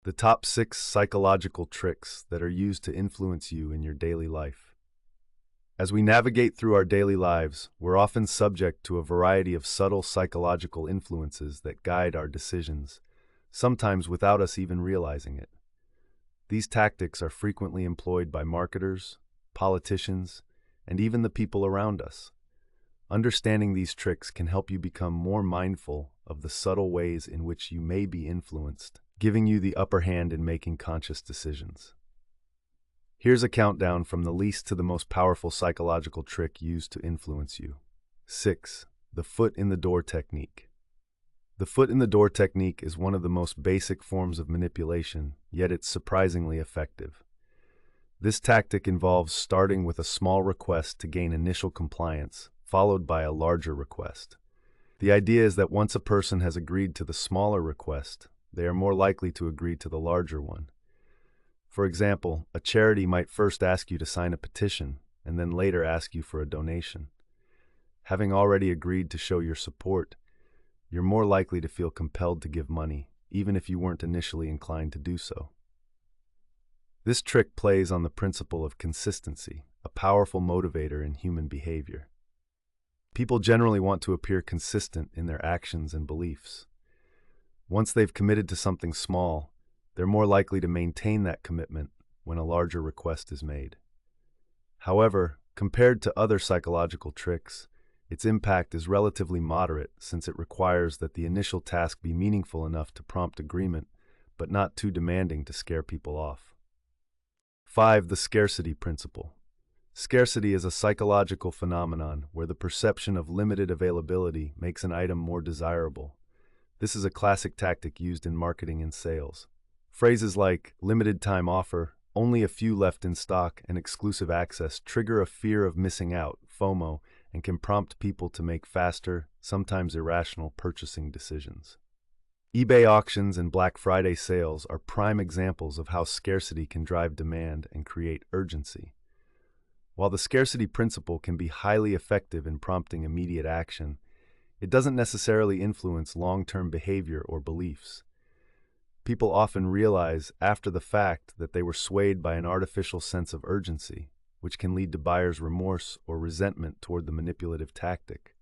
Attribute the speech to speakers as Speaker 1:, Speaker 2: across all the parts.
Speaker 1: The top 6 psychological tricks that are used to influence you in your daily life. As we navigate through our daily lives, we're often subject to a variety of subtle psychological influences that guide our decisions, sometimes without us even realizing it. These tactics are frequently employed by marketers, politicians, and even the people around us. Understanding these tricks can help you become more mindful of the subtle ways in which you may be influenced, giving you the upper hand in making conscious decisions. Here's a countdown from the least to the most powerful psychological trick used to influence you. 6. The foot in the door technique. The foot in the door technique is one of the most basic forms of manipulation, yet it's surprisingly effective. This tactic involves starting with a small request to gain initial compliance, followed by a larger request. The idea is that once a person has agreed to the smaller request, they are more likely to agree to the larger one. For example, a charity might first ask you to sign a petition and then later ask you for a donation. Having already agreed to show your support, you're more likely to feel compelled to give money, even if you weren't initially inclined to do so. This trick plays on the principle of consistency, a powerful motivator in human behavior. People generally want to appear consistent in their actions and beliefs. Once they've committed to something small, they're more likely to maintain that commitment when a larger request is made. However, compared to other psychological tricks, its impact is relatively moderate since it requires that the initial task be meaningful enough to prompt agreement, but not too demanding to scare people off. 5. The scarcity principle. Scarcity is a psychological phenomenon where the perception of limited availability makes an item more desirable. This is a classic tactic used in marketing and sales. Phrases like limited time offer, only a few left in stock, and exclusive access trigger a fear of missing out, FOMO, and can prompt people to make faster, sometimes irrational purchasing decisions. eBay auctions and Black Friday sales are prime examples of how scarcity can drive demand and create urgency. While the scarcity principle can be highly effective in prompting immediate action, it doesn't necessarily influence long-term behavior or beliefs. People often realize after the fact that they were swayed by an artificial sense of urgency, which can lead to buyer's remorse or resentment toward the manipulative tactic.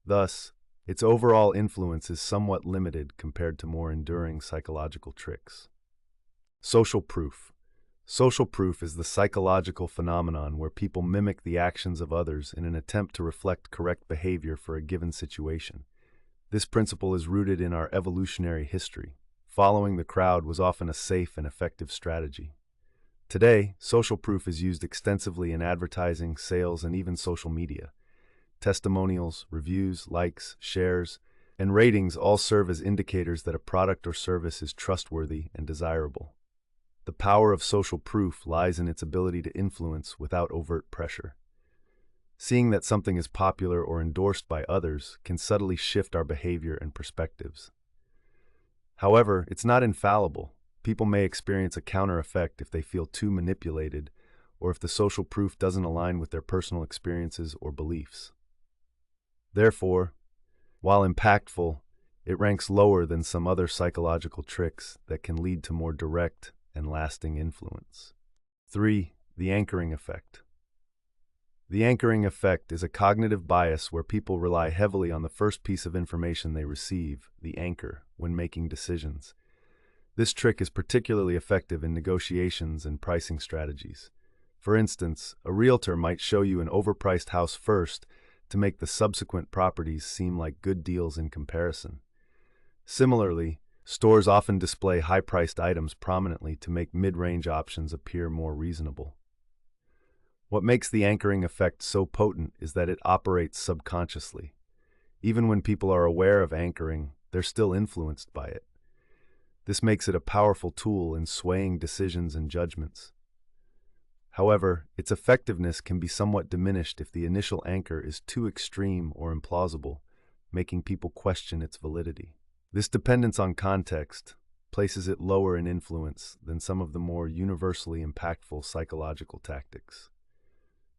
Speaker 1: Thus, its overall influence is somewhat limited compared to more enduring psychological tricks. Social proof. Social proof is the psychological phenomenon where people mimic the actions of others in an attempt to reflect correct behavior for a given situation. This principle is rooted in our evolutionary history. Following the crowd was often a safe and effective strategy. Today, social proof is used extensively in advertising, sales, and even social media. Testimonials, reviews, likes, shares, and ratings all serve as indicators that a product or service is trustworthy and desirable. The power of social proof lies in its ability to influence without overt pressure. Seeing that something is popular or endorsed by others can subtly shift our behavior and perspectives. However, it's not infallible. People may experience a counter effect if they feel too manipulated or if the social proof doesn't align with their personal experiences or beliefs. Therefore, while impactful, it ranks lower than some other psychological tricks that can lead to more direct and lasting influence. 3. The anchoring effect. The anchoring effect is a cognitive bias where people rely heavily on the first piece of information they receive, the anchor, when making decisions. This trick is particularly effective in negotiations and pricing strategies. For instance, a realtor might show you an overpriced house first to make the subsequent properties seem like good deals in comparison. Similarly, stores often display high-priced items prominently to make mid-range options appear more reasonable. What makes the anchoring effect so potent is that it operates subconsciously. Even when people are aware of anchoring, they're still influenced by it. This makes it a powerful tool in swaying decisions and judgments. However, its effectiveness can be somewhat diminished if the initial anchor is too extreme or implausible, making people question its validity. This dependence on context places it lower in influence than some of the more universally impactful psychological tactics.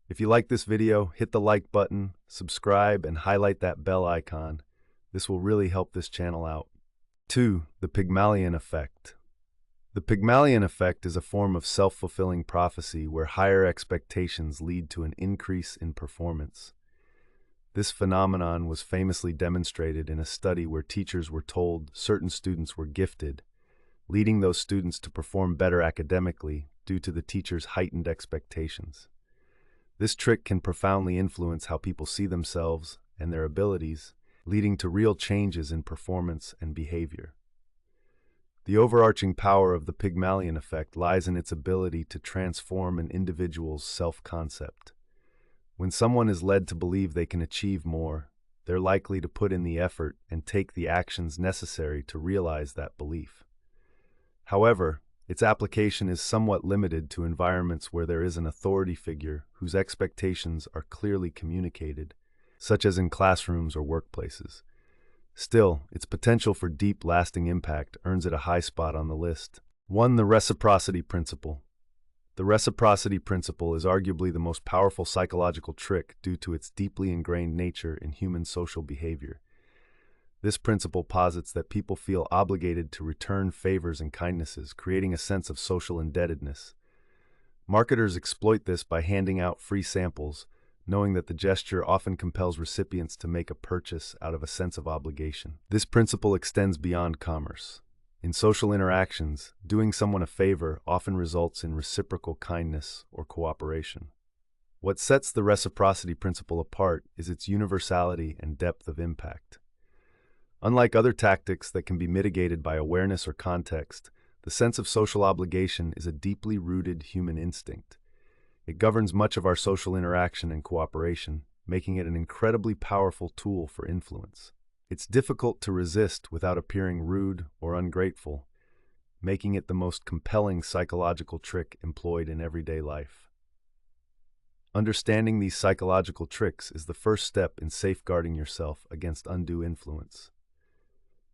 Speaker 1: If you like this video, hit the like button, subscribe, and highlight that bell icon. This will really help this channel out. 2. The Pygmalion effect. The Pygmalion effect is a form of self-fulfilling prophecy where higher expectations lead to an increase in performance. This phenomenon was famously demonstrated in a study where teachers were told certain students were gifted, leading those students to perform better academically due to the teacher's heightened expectations. This trick can profoundly influence how people see themselves and their abilities, leading to real changes in performance and behavior. The overarching power of the Pygmalion effect lies in its ability to transform an individual's self-concept. When someone is led to believe they can achieve more, they're likely to put in the effort and take the actions necessary to realize that belief. However, its application is somewhat limited to environments where there is an authority figure whose expectations are clearly communicated, such as in classrooms or workplaces. Still, its potential for deep, lasting impact earns it a high spot on the list. 1. The Reciprocity Principle. The Reciprocity Principle is arguably the most powerful psychological trick due to its deeply ingrained nature in human social behavior. This principle posits that people feel obligated to return favors and kindnesses, creating a sense of social indebtedness. Marketers exploit this by handing out free samples, knowing that the gesture often compels recipients to make a purchase out of a sense of obligation. This principle extends beyond commerce. In social interactions, doing someone a favor often results in reciprocal kindness or cooperation. What sets the reciprocity principle apart is its universality and depth of impact. Unlike other tactics that can be mitigated by awareness or context, the sense of social obligation is a deeply rooted human instinct. It governs much of our social interaction and cooperation, making it an incredibly powerful tool for influence. It's difficult to resist without appearing rude or ungrateful, making it the most compelling psychological trick employed in everyday life. Understanding these psychological tricks is the first step in safeguarding yourself against undue influence.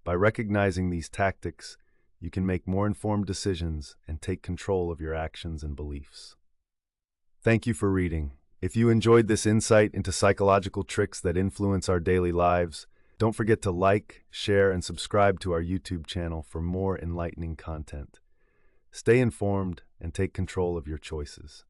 Speaker 1: By recognizing these tactics, you can make more informed decisions and take control of your actions and beliefs. Thank you for reading. If you enjoyed this insight into psychological tricks that influence our daily lives, don't forget to like, share, and subscribe to our YouTube channel for more enlightening content. Stay informed and take control of your choices.